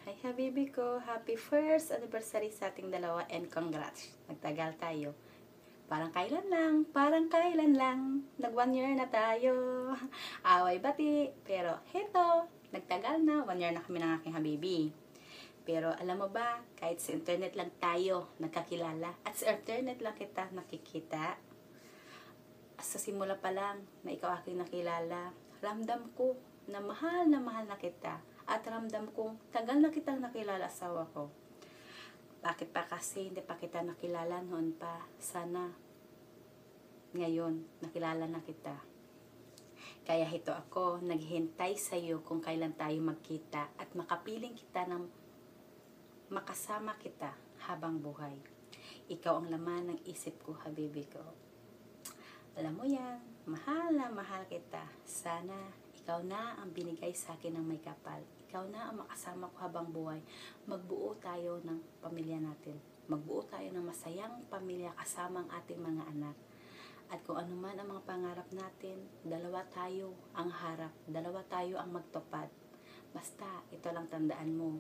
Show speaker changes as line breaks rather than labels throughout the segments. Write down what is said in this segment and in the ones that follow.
Hi habibi ko, happy first anniversary sa ating dalawa and congrats. Nagtagal tayo. Parang kailan lang, nag 1 year na tayo. Away bati, pero heto, nagtagal na, 1 year na kami ng aking habibi. Pero alam mo ba, kahit sa internet lang tayo nagkakilala, at sa internet lang kita nakikita, sa simula pa lang na ikaw aking nakilala, ramdam ko na mahal na kita. At ramdam kong tagal na kitang nakilala asawa ko. Bakit pa kasi hindi pa kita nakilala noon pa? Sana ngayon nakilala na kita. Kaya ito ako naghihintay sa iyo kung kailan tayo magkita at makapiling kita ng makasama kita habang buhay. Ikaw ang laman ng isip ko, habibi ko. Alam mo yan, mahal na mahal kita. Sana ikaw na ang binigay sa akin ng may kapal. Ikaw na ang makasama ko habang buhay. Magbuo tayo ng pamilya natin. Magbuo tayo ng masayang pamilya kasama ang ating mga anak. At kung ano man ang mga pangarap natin, dalawa tayo ang harap. Dalawa tayo ang magtupad. Basta, ito lang tandaan mo.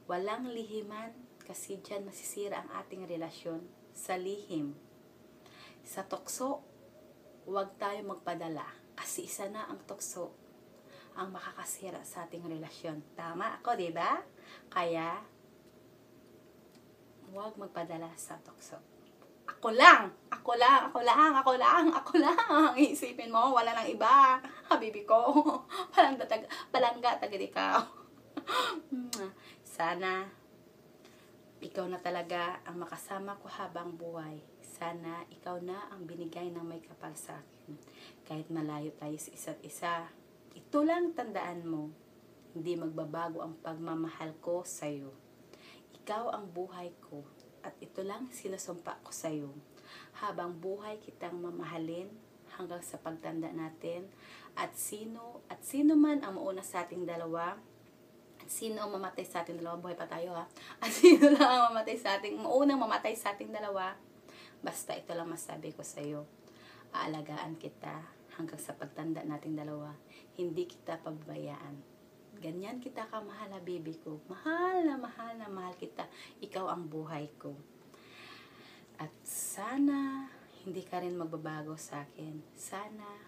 Walang lihiman kasi dyan masisira ang ating relasyon sa lihim. Sa tukso, huwag tayo magpadala. Kasi isa na ang tukso ang makakasira sa ating relasyon. Tama ako, di ba? Kaya, huwag magpadala sa tukso. Ako lang! Iisipin mo, wala nang iba. Habibi ko, palangga tagad ikaw. Sana, ikaw na talaga ang makasama ko habang buhay. Sana ikaw na ang binigay ng may kapal sa akin. Kahit malayo tayo sa isa't isa, ito lang tandaan mo, hindi magbabago ang pagmamahal ko sa iyo. Ikaw ang buhay ko at ito lang sinusumpa ko sa iyo. Habang buhay kitang mamahalin hanggang sa pagtanda natin at sino man ang mauna sa ating dalawa, at sino ang mamatay sa ating dalawa, buhay pa tayo ha, at sino lang ang maunang mamatay sa ating dalawa, basta ito lang masabi ko sa iyo. Aalagaan kita hanggang sa pagtanda nating dalawa. Hindi kita pababayaan. Ganyan kita kamahal, habibi ko. Mahal na mahal kita. Ikaw ang buhay ko. At sana hindi ka rin magbabago sa akin. Sana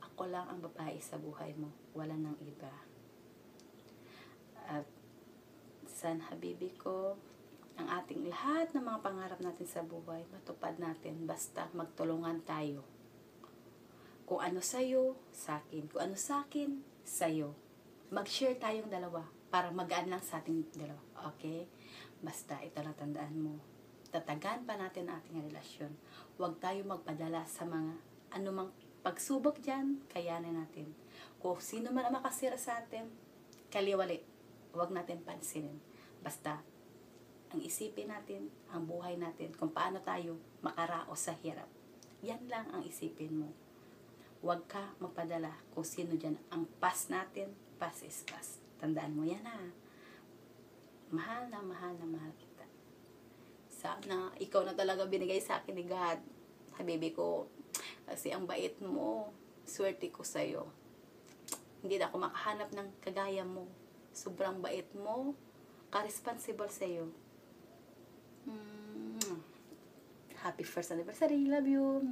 ako lang ang babae sa buhay mo. Wala nang iba. At sana, habibi ko, ang ating lahat ng mga pangarap natin sa buhay, matupad natin basta magtulungan tayo. Kung ano sa'yo, sa akin. Kung ano sa akin, sa'yo. Mag-share tayong dalawa para magaan lang sa ating dalawa. Okay? Basta ito lang tandaan mo. Tatagan pa natin ang ating relasyon. Huwag tayo magpadala sa mga anumang pagsubok dyan, kayanin natin. Kung sino man ang makasira sa atin, kaliwali. Huwag natin pansinin. Basta, ang isipin natin, ang buhay natin, kung paano tayo makaraos sa hirap. Yan lang ang isipin mo. Huwag ka magpadala kung sino dyan. Ang past natin, past is past. Tandaan mo yan ha. Mahal na mahal kita. Sana ikaw na talaga binigay sa akin ni God. Habibi ko, kasi ang bait mo, swerte ko sa'yo. Hindi na ako makahanap ng kagaya mo. Sobrang bait mo, ka-responsible sa'yo. Happy first anniversary. Love you.